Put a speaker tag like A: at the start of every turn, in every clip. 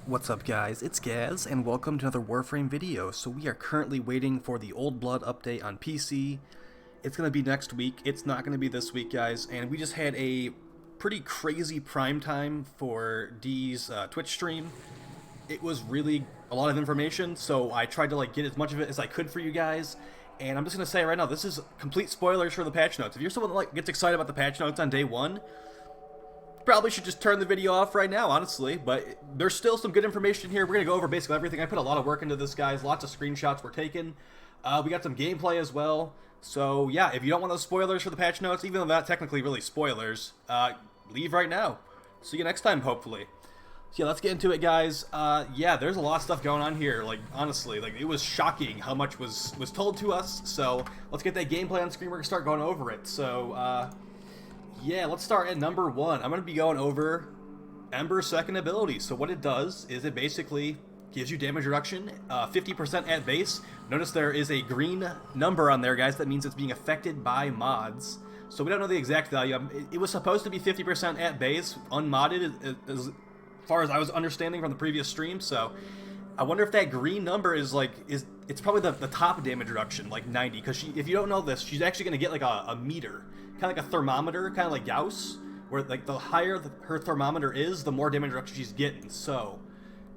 A: What's up guys, it's Gaz, and welcome to another Warframe video. So we are currently waiting for the Old Blood update on PC. It's going to be next week, it's not going to be this week guys, and we just had a pretty crazy prime time for D's Twitch stream. It was really a lot of information, so I tried to get as much of it as I could for you guys. And I'm just going to say right now, this is complete spoilers for the patch notes. If you're someone that gets excited about the patch notes on day one, probably should just turn the video off right now, honestly, but there's still some good information here. We're going to go over basically everything. I put a lot of work into this, guys. Lots of screenshots were taken. We got some gameplay as well. So, yeah, if you don't want those spoilers for the patch notes, even though that's technically really spoilers, leave right now. See you next time, hopefully. So, yeah, let's get into it, guys. Yeah, there's a lot of stuff going on here. Honestly, it was shocking how much was told to us. So, let's get that gameplay on screen. We're going to start going over it. So, yeah, let's start at number one. I'm going to be going over Ember's second ability. So what it does is it basically gives you damage reduction, 50% at base. Notice there is a green number on there, guys. That means it's being affected by mods. So we don't know the exact value. It was supposed to be 50% at base, unmodded, as far as I was understanding from the previous stream. So I wonder if that green number is it's probably the top damage reduction, 90. Because if you don't know this, she's actually going to get a meter. Kind of like a thermometer, kind of like Gauss, where the higher her thermometer is, the more damage reduction she's getting. So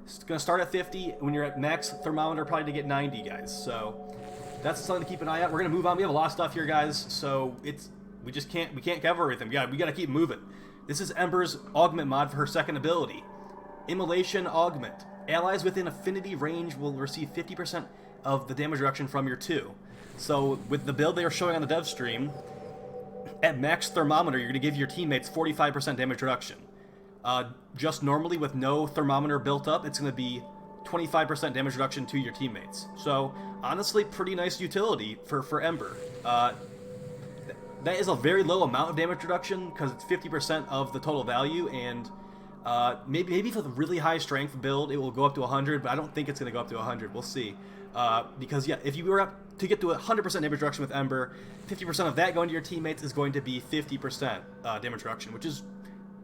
A: it's gonna start at 50. When you're at max thermometer, probably to get 90, guys. So that's something to keep an eye out. We're gonna move on. We have a lot of stuff here, guys. So we can't cover everything. We gotta keep moving. This is Embers Augment Mod for her second ability, Immolation Augment. Allies within affinity range will receive 50% of the damage reduction from your 2. So with the build they were showing on the dev stream, at max thermometer, you're going to give your teammates 45% damage reduction. Just normally, with no thermometer built up, it's going to be 25% damage reduction to your teammates. So, honestly, pretty nice utility for Ember. That is a very low amount of damage reduction, because it's 50% of the total value, and maybe for the really high strength build, it will go up to 100, but I don't think it's going to go up to 100. We'll see. Because, yeah, if you were up to get to 100% damage reduction with Ember, 50% of that going to your teammates is going to be 50% damage reduction, which is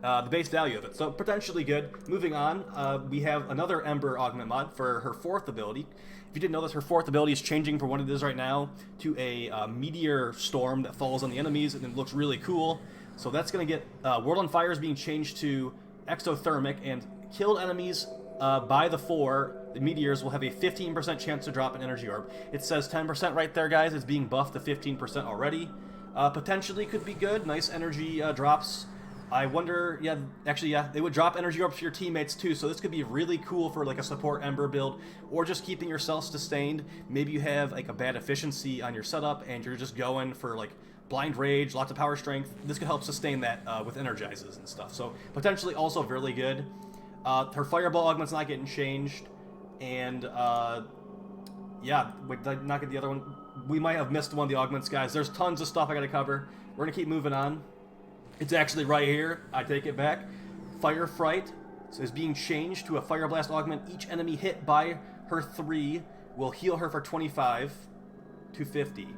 A: the base value of it. So, potentially good. Moving on, we have another Ember Augment Mod for her fourth ability. If you didn't know this, her fourth ability is changing from what it is right now to a meteor storm that falls on the enemies, and it looks really cool. So that's going to get World on Fire is being changed to exothermic, and killed enemies by the 4 meteors will have a 15% chance to drop an energy orb. It says 10% right there, guys. It's being buffed to 15% already. Potentially could be good. Nice energy drops. I wonder, yeah, actually, yeah, they would drop energy orbs for your teammates too, so this could be really cool for a support Ember build, or just keeping yourself sustained. Maybe you have a bad efficiency on your setup, and you're just going for blind rage, lots of power strength. This could help sustain that with energizes and stuff. So potentially also really good. Her fireball augment's not getting changed, and yeah, wait, did I not get the other one? We might have missed one of the augments, guys. There's tons of stuff I gotta cover. We're gonna keep moving on. It's actually right here. I take it back. Fire Fright is being changed to a Fire Blast augment. Each enemy hit by her 3 will heal her for 25 to 50.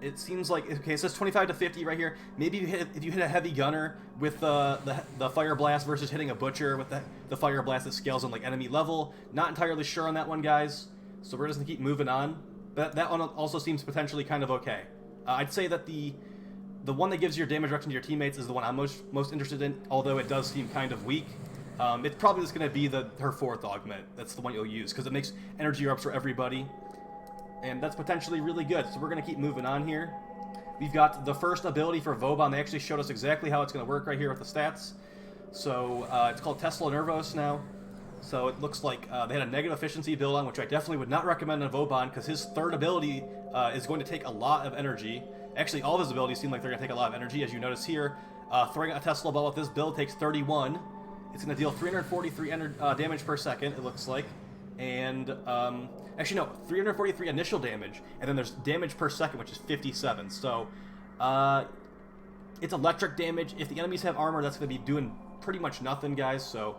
A: It seems like, okay, it says 25 to 50 right here. Maybe if you hit a heavy gunner with the Fire Blast versus hitting a butcher with the Fire Blast that scales on enemy level. Not entirely sure on that one, guys. So we're just gonna keep moving on. That one also seems potentially kind of okay. I'd say that the one that gives your damage reduction to your teammates is the one I'm most interested in, although it does seem kind of weak. It's probably just gonna be her fourth augment. That's the one you'll use, because it makes energy orbs for everybody. And that's potentially really good. So we're going to keep moving on here. We've got the first ability for Vauban. They actually showed us exactly how it's going to work right here with the stats. So it's called Tesla Nervos now. So it looks like they had a negative efficiency build on, which I definitely would not recommend on Vauban, because his third ability is going to take a lot of energy. Actually, all of his abilities seem like they're going to take a lot of energy. As you notice here, throwing a Tesla ball with this build takes 31. It's going to deal 343 damage per second, it looks like. And actually no, 343 initial damage, and then there's damage per second, which is 57. So it's electric damage. If the enemies have armor, that's going to be doing pretty much nothing, guys. So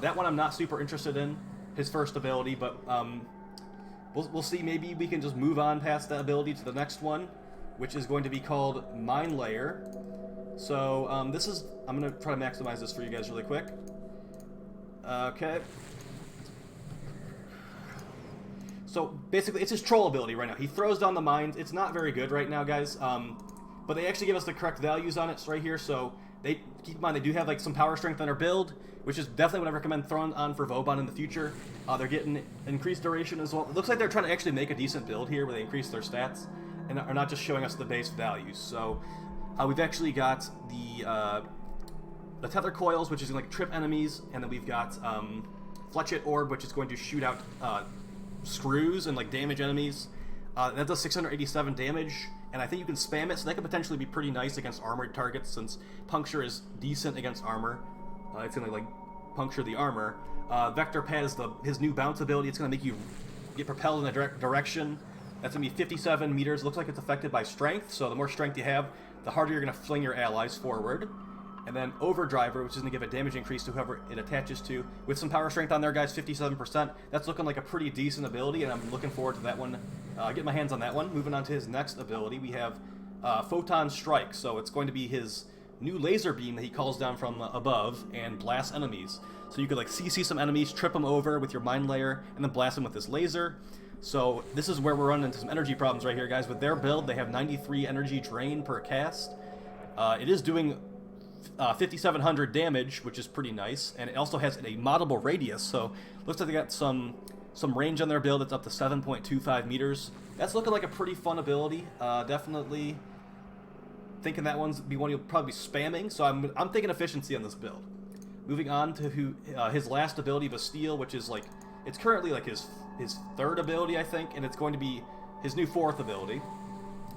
A: that one I'm not super interested in, his first ability, but we'll see. Maybe we can just move on past that ability to the next one, which is going to be called Mine Layer. So I'm going to try to maximize this for you guys really quick. Okay. So basically, it's his troll ability right now. He throws down the mines. It's not very good right now, guys. But they actually give us the correct values on it right here. So they keep in mind they do have like some power strength on their build, which is definitely what I recommend throwing on for Vauban in the future. They're getting increased duration as well. It looks like they're trying to actually make a decent build here where they increase their stats and are not just showing us the base values. So we've actually got the tether coils, which is going to like trip enemies, and then we've got Fletchet Orb, which is going to shoot out screws and like damage enemies. That does 687 damage, and I think you can spam it, so that could potentially be pretty nice against armored targets, since puncture is decent against armor. It's going to like puncture the armor. Vector Pad is his new bounce ability. It's going to make you get propelled in a direction. That's going to be 57 meters. Looks like it's affected by strength, so the more strength you have, the harder you're going to fling your allies forward. And then Overdriver, which is going to give a damage increase to whoever it attaches to. With some power strength on there, guys, 57%. That's looking like a pretty decent ability, and I'm looking forward to that one. Getting my hands on that one. Moving on to his next ability, we have Photons Strikes. So it's going to be his new laser beam that he calls down from above and blasts enemies. So you could like CC some enemies, trip them over with your mine layer, and then blast them with this laser. So this is where we're running into some energy problems right here, guys. With their build, they have 93 energy drain per cast. It is doing 5,700 damage, which is pretty nice, and it also has a moddable radius, so looks like they got some range on their build. It's up to 7.25 meters. That's looking like a pretty fun ability. Definitely thinking that one's be one you'll probably be spamming, so I'm thinking efficiency on this build. Moving on to his last ability, Bastille, which is like, it's currently like his third ability, I think, and it's going to be his new fourth ability.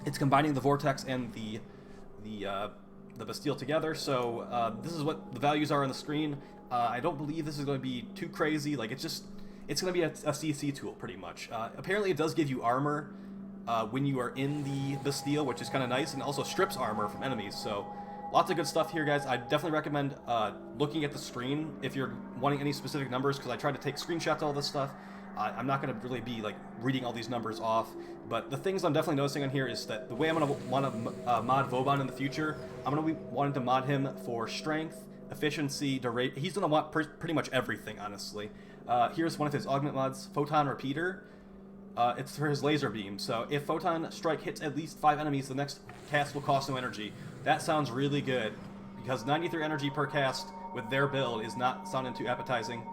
A: It's combining the Vortex and the Bastille together, so this is what the values are on the screen. I don't believe this is going to be too crazy. Like, it's going to be a CC tool, pretty much. Apparently it does give you armor when you are in the Bastille, which is kind of nice, and also strips armor from enemies, so lots of good stuff here, guys. I definitely recommend looking at the screen if you're wanting any specific numbers, because I tried to take screenshots of all this stuff. I'm not going to really be like reading all these numbers off, but the things I'm definitely noticing on here is that the way I'm going to want to mod Vauban in the future, I'm going to be wanting to mod him for strength, efficiency, duration. He's going to want pretty much everything, honestly. Here's one of his augment mods, Photon Repeater. It's for his laser beam, so if Photon Strike hits at least 5 enemies, the next cast will cost no energy. That sounds really good, because 93 energy per cast with their build is not sounding too appetizing.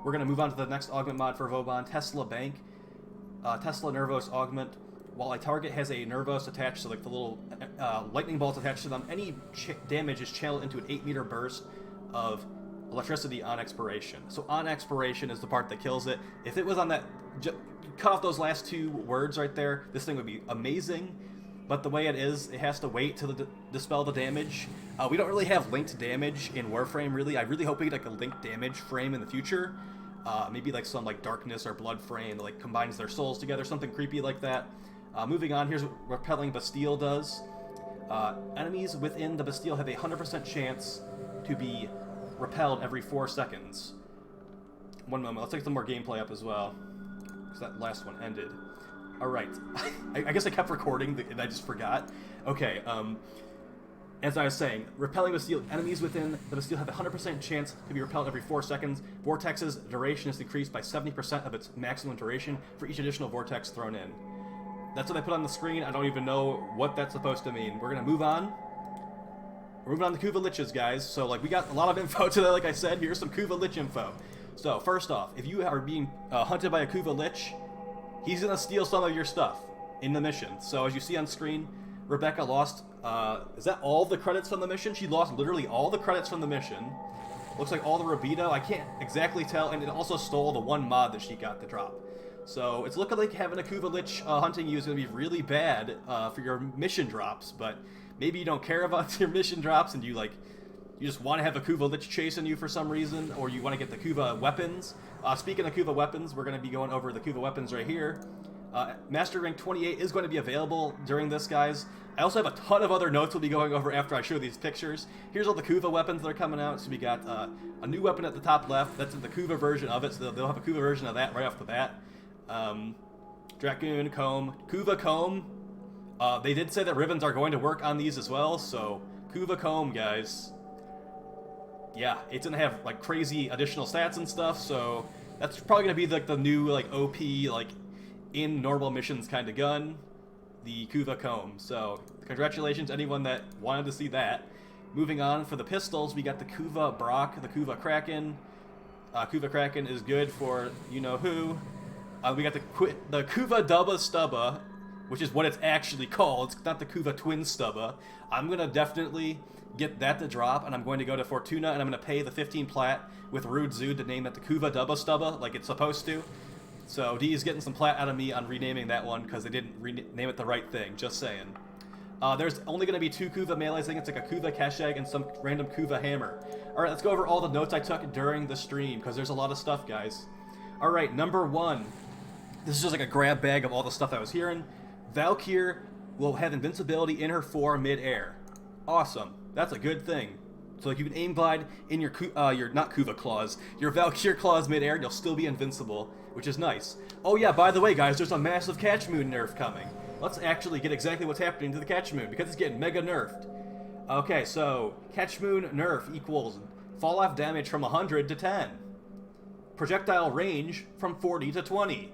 A: We're going to move on to the next augment mod for Vauban, Tesla Bank. Tesla Nervos Augment. While a target has a Nervos attached, so like the little lightning bolts attached to them, any damage is channeled into an 8-meter burst of electricity on expiration. So on expiration is the part that kills it. If it was on that, cut off those last 2 words right there, this thing would be amazing. But the way it is, it has to wait to dispel the damage. We don't really have linked damage in Warframe, really. I really hope we get like a linked damage frame in the future. Maybe like some like darkness or blood frame that like combines their souls together, something creepy like that. Moving on, here's what Repelling Bastille does. Enemies within the Bastille have a 100% chance to be repelled every 4 seconds. One moment, let's take some more gameplay up as well, because that last one ended. Alright, I guess I kept recording and I just forgot. Okay, as I was saying, Repelling Bastille, enemies within the Bastille have a 100% chance to be repelled every 4 seconds. Vortex's duration is decreased by 70% of its maximum duration for each additional vortex thrown in. That's what I put on the screen. I don't even know what that's supposed to mean. We're going to move on. We're moving on to Kuva Liches, guys. So, like, we got a lot of info today, like I said. Here's some Kuva Lich info. So, first off, if you are being hunted by a Kuva Lich, he's going to steal some of your stuff in the mission. So, as you see on screen, Rebecca lost, is that all the credits from the mission? She lost literally all the credits from the mission. Looks like all the Rabido. I can't exactly tell, and it also stole the 1 mod that she got to drop. So it's looking like having a Kuva Lich hunting you is going to be really bad for your mission drops, but maybe you don't care about your mission drops and you just want to have a Kuva Lich chasing you for some reason, or you want to get the Kuva weapons. Speaking of Kuva weapons, we're going to be going over the Kuva weapons right here. Master Rank 28 is going to be available during this, guys. I also have a ton of other notes we'll be going over after I show these pictures. Here's all the Kuva weapons that are coming out. So we got a new weapon at the top left. That's the Kuva version of it, so they'll have a Kuva version of that right off the bat. Dragoon, Comb, Kuva Comb. They did say that Rivens are going to work on these as well, so Kuva Comb, guys. Yeah, it's gonna have like crazy additional stats and stuff, so that's probably gonna be like the new like OP like in normal missions kind of gun, the Kuva comb. So congratulations anyone that wanted to see that. Moving on, for the pistols, we got the Kuva Brock, the Kuva Kraken. Kuva Kraken is good for you-know-who. We got the Kuva Dubba Stubba, which is what it's actually called. It's not the Kuva Twin Stubba. I'm going to definitely get that to drop, and I'm going to go to Fortuna, and I'm going to pay the 15 plat with Rude Zood to name that the Kuva Dubba Stubba, like it's supposed to. So D is getting some plat out of me on renaming that one, because they didn't rename it the right thing, just saying. There's only going to be 2 Kuva melees. I think it's like a Kuva Keshag and some random Kuva Hammer. Alright, let's go over all the notes I took during the stream, because there's a lot of stuff, guys. Alright, number 1. This is just like a grab bag of all the stuff I was hearing. Valkyr will have invincibility in her 4 mid-air. Awesome. That's a good thing. So like you can aim glide in your not Kuva claws, your Valkyr claws mid-air, you'll still be invincible, which is nice. Oh yeah, by the way, guys, there's a massive cathcmoon nerf coming. Let's actually get exactly what's happening to the cathcmoon, because it's getting mega nerfed. Okay, so cathcmoon nerf equals fall-off damage from 100 to 10. Projectile range from 40 to 20.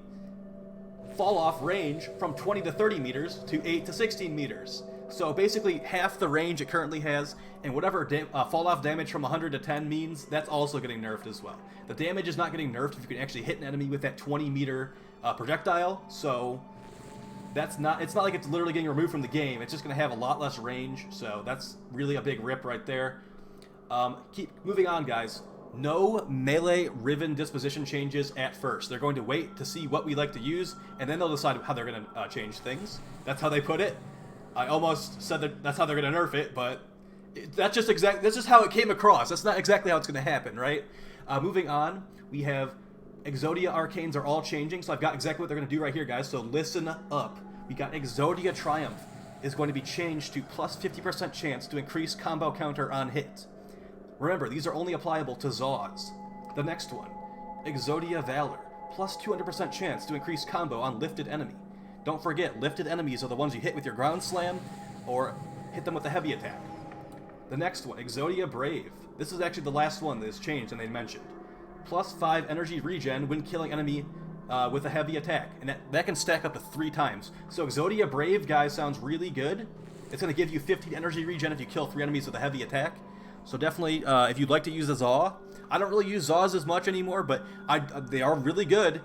A: Fall-off range from 20 to 30 meters to 8 to 16 meters. So basically half the range it currently has, and whatever fall-off damage from 100 to 10 means, that's also getting nerfed as well. The damage is not getting nerfed if you can actually hit an enemy with that 20-meter projectile, so it's not like it's literally getting removed from the game. It's just going to have a lot less range, so that's really a big rip right there. Keep moving on, guys. No melee Riven disposition changes at first. They're going to wait to see what we like to use, and then they'll decide how they're going to change things. That's how they put it. I almost said that that's how they're going to nerf it, but that's just how it came across. That's not exactly how it's going to happen, right? Moving on, we have Exodia Arcanes are all changing, so I've got exactly what they're going to do right here, guys, so listen up. We got Exodia Triumph is going to be changed to plus 50% chance to increase combo counter on hit. Remember, these are only applicable to Zaws. The next one, Exodia Valor, plus 200% chance to increase combo on lifted enemy. Don't forget, lifted enemies are the ones you hit with your ground slam, or hit them with a heavy attack. The next one, Exodia Brave. This is actually the last one that is changed and they mentioned. Plus 5 energy regen when killing enemy with a heavy attack, and that can stack up to 3 times. So Exodia Brave, guys, sounds really good. It's going to give you 15 energy regen if you kill 3 enemies with a heavy attack. So definitely, if you'd like to use a Zaw, I don't really use Zaws as much anymore, but they are really good.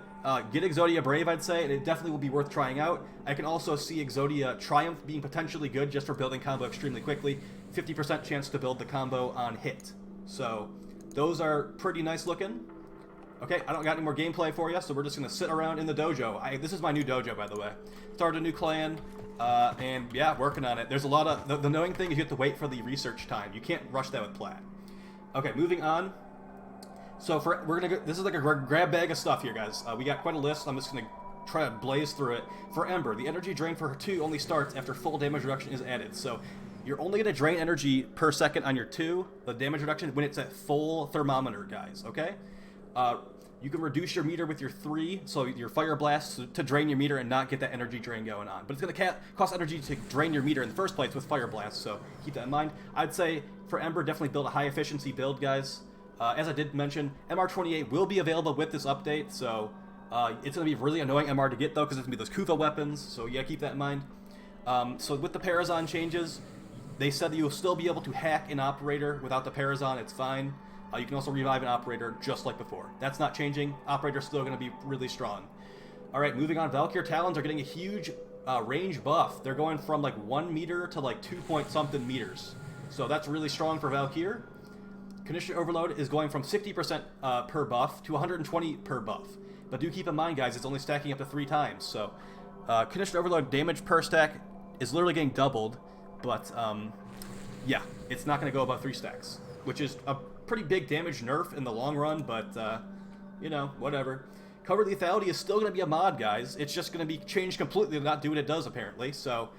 A: Get Exodia Brave, I'd say, and it definitely will be worth trying out. I can also see Exodia Triumph being potentially good just for building combo extremely quickly. 50% chance to build the combo on hit. So those are pretty nice looking. Okay, I don't got any more gameplay for you, so we're just going to sit around in the dojo. This is my new dojo, by the way. Started a new clan, and yeah, working on it. There's a lot of... The annoying thing is you have to wait for the research time. You can't rush that with plat. Okay, moving on. So we're gonna go, this is like a grab bag of stuff here, guys. We got quite a list. I'm just gonna try to blaze through it. For Ember, the energy drain for her 2 only starts after full damage reduction is added. So you're only gonna drain energy per second on your 2, the damage reduction, when it's at full thermometer, guys. Okay. You can reduce your meter with your 3, so your fire blast to drain your meter and not get that energy drain going on. But it's gonna cost energy to drain your meter in the first place with fire blast. So keep that in mind. I'd say for Ember, definitely build a high efficiency build, guys. As I did mention, MR28 will be available with this update, so it's going to be really annoying MR to get, though, because it's going to be those Kuva weapons, so yeah, keep that in mind. So with the Parazon changes, they said that you'll still be able to hack an operator without the Parazon. It's fine. You can also revive an operator just like before. That's not changing. Operator's still going to be really strong. Alright, moving on. Valkyr Talons are getting a huge range buff. They're going from like 1 meter to like 2-point-something meters. So that's really strong for Valkyr. Condition Overload is going from 60% per buff to 120 per buff. But do keep in mind, guys, it's only stacking up to 3 times. So Condition Overload damage per stack is literally getting doubled. But yeah, it's not going to go above 3 stacks, which is a pretty big damage nerf in the long run. But, you know, whatever. Covered Lethality is still going to be a mod, guys. It's just going to be changed completely to not do what it does, apparently. So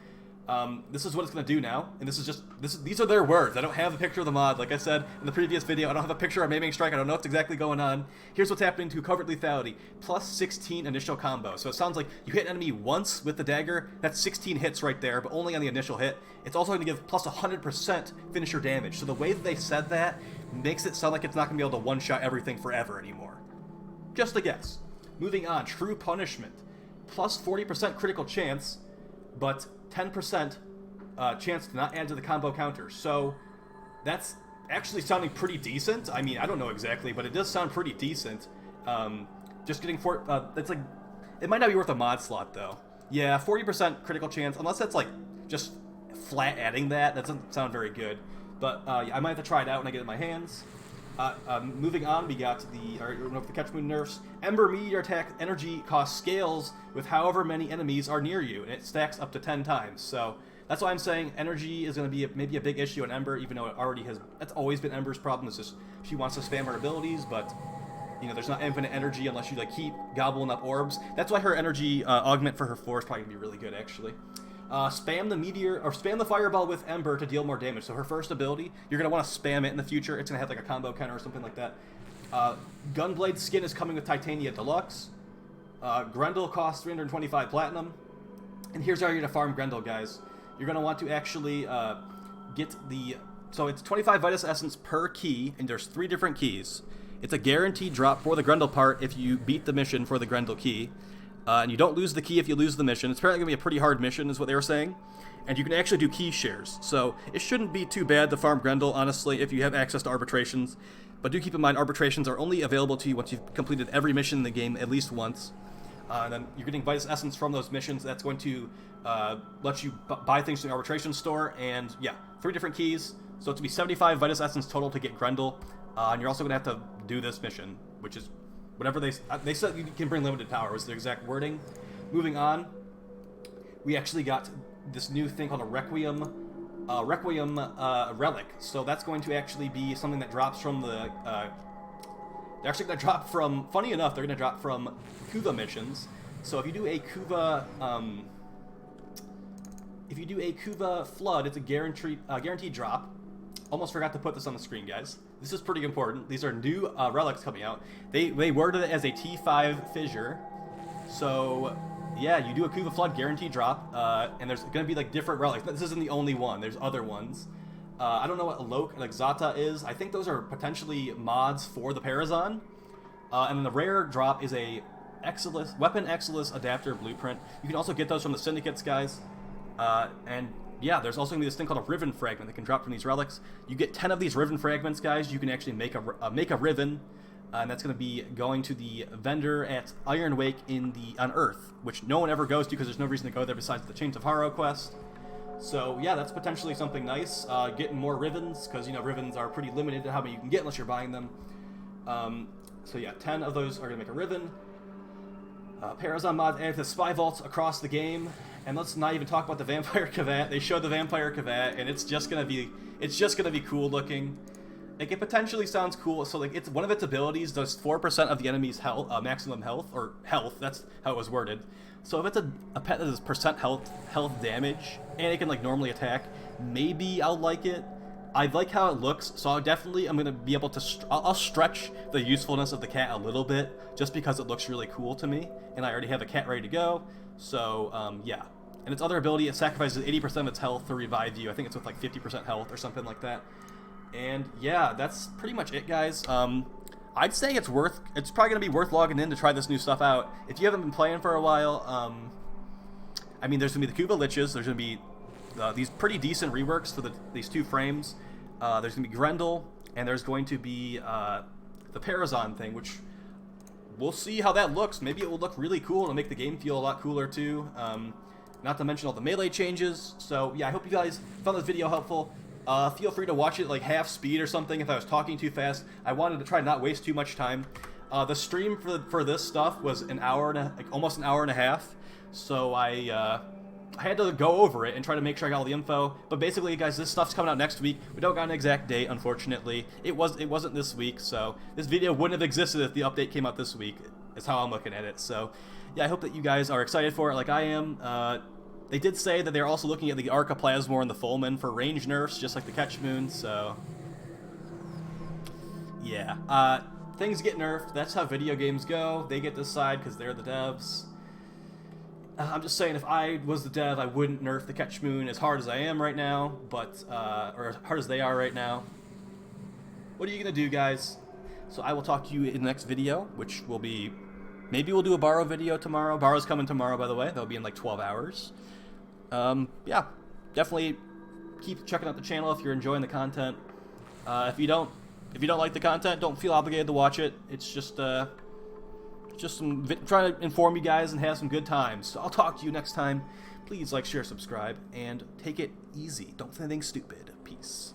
A: this is what it's going to do now, and these are their words. I don't have a picture of the mod, like I said in the previous video. I don't have a picture of Maiming Strike. I don't know what's exactly going on. Here's what's happening to Covered Lethality. Plus 16 initial combo. So it sounds like you hit an enemy once with the dagger. That's 16 hits right there, but only on the initial hit. It's also going to give plus 100% finisher damage. So the way that they said that makes it sound like it's not going to be able to one-shot everything forever anymore. Just a guess. Moving on, True Punishment. plus 40% critical chance, but 10% chance to not add to the combo counter. So that's actually sounding pretty decent. I mean, I don't know exactly, but it does sound pretty decent. Just getting it's like, it might not be worth a mod slot though. Yeah, 40% critical chance, unless that's like just flat adding that doesn't sound very good. But I might have to try it out when I get it in my hands. Moving on, we got the cathcmoon nerfs. Ember meteor attack energy cost scales with however many enemies are near you, and it stacks up to 10 times. So that's why I'm saying energy is going to be maybe a big issue in Ember, even though it already has. That's always been Ember's problem. It's just she wants to spam her abilities, but you know, there's not infinite energy unless you like keep gobbling up orbs. That's why her energy augment for her 4 is probably gonna be really good, actually. Spam the meteor or spam the fireball with Ember to deal more damage. So her first ability, you're gonna want to spam it in the future. It's gonna have like a combo counter or something like that. Gunblade skin is coming with Titania Deluxe. Grendel costs 325 platinum. And here's how you're gonna farm Grendel, guys. You're gonna want to actually get the. So it's 25 Vitus Essence per key, and there's 3 different keys. It's a guaranteed drop for the Grendel part if you beat the mission for the Grendel key. And you don't lose the key if you lose the mission. It's apparently going to be a pretty hard mission, is what they were saying. And you can actually do key shares. So it shouldn't be too bad to farm Grendel, honestly, if you have access to arbitrations. But do keep in mind, arbitrations are only available to you once you've completed every mission in the game at least once. And then you're getting Vitus Essence from those missions. That's going to let you buy things from the arbitration store. And yeah, 3 different keys. So it's going to be 75 Vitus Essence total to get Grendel. And you're also going to have to do this mission, which is whatever they said you can bring limited power, was the exact wording. Moving on, we actually got this new thing called a Requiem Relic. So that's going to actually be something that drops from the... they're actually going to drop from... Funny enough, they're going to drop from kuva missions. So if you do a kuva... if you do a kuva flood, it's a guaranteed drop. Almost forgot to put this on the screen, guys. This is pretty important. These are new relics coming out. They worded it as a T5 fissure. So, yeah, you do a Kuva Flood guaranteed drop, and there's going to be like different relics. This isn't the only one. There's other ones. I don't know what Loke and Exata is. I think those are potentially mods for the Parazon. And then the rare drop is a Weapon Exilus Adapter Blueprint. You can also get those from the Syndicates, guys. And yeah, there's also going to be this thing called a Riven Fragment that can drop from these relics. You get 10 of these Riven Fragments, guys. You can actually make a Riven, and that's going to be going to the vendor at Iron Wake on Earth, which no one ever goes to because there's no reason to go there besides the Chains of Haro quest. So yeah, that's potentially something nice. Getting more Rivens, because you know Rivens are pretty limited to how many you can get unless you're buying them. So yeah, 10 of those are going to make a Riven. Parazon mod added to Spy Vaults across the game. And let's not even talk about the Vampire Cavat. They showed the Vampire Cavat, and it's just gonna be cool looking. Like, it potentially sounds cool. So like, it's one of its abilities does 4% of the enemy's health, maximum health, or health. That's how it was worded. So if it's a pet that does percent health damage, and it can like normally attack, maybe I'll like it. I like how it looks, so I'm gonna be able to. I'll stretch the usefulness of the cat a little bit, just because it looks really cool to me, and I already have a cat ready to go. So yeah. And its other ability, it sacrifices 80% of its health to revive you. I think it's with like 50% health or something like that. And yeah, that's pretty much it, guys. I'd say it's probably gonna be worth logging in to try this new stuff out. If you haven't been playing for a while, I mean, there's gonna be the Kuva Liches. There's gonna be these pretty decent reworks for these 2 frames. There's gonna be Grendel, and there's going to be the Parazon thing, which we'll see how that looks. Maybe it will look really cool. It'll make the game feel a lot cooler too. Not to mention all the melee changes. So yeah, I hope you guys found this video helpful. Feel free to watch it like half speed or something if I was talking too fast. I wanted to try not waste too much time. The stream for this stuff was almost an hour and a half. So I had to go over it and try to make sure I got all the info. But basically, guys, this stuff's coming out next week. We don't got an exact date, unfortunately. It wasn't this week, so this video wouldn't have existed if the update came out this week, is how I'm looking at it. So yeah, I hope that you guys are excited for it like I am. They did say that they're also looking at the Archiplasmor and the Fulman for range nerfs, just like the cathcmoon, so yeah. Things get nerfed. That's how video games go. They get to decide because they're the devs. I'm just saying, if I was the dev, I wouldn't nerf the cathcmoon as hard as I am right now, but or as hard as they are right now. What are you gonna do, guys? So I will talk to you in the next video, which will be Maybe we'll do a Borrow video tomorrow. Borrow's coming tomorrow, by the way. That'll be in like 12 hours. Yeah, definitely keep checking out the channel if you're enjoying the content. If you don't like the content, don't feel obligated to watch it. It's just trying to inform you guys and have some good times. So I'll talk to you next time. Please like, share, subscribe, and take it easy. Don't say anything stupid. Peace.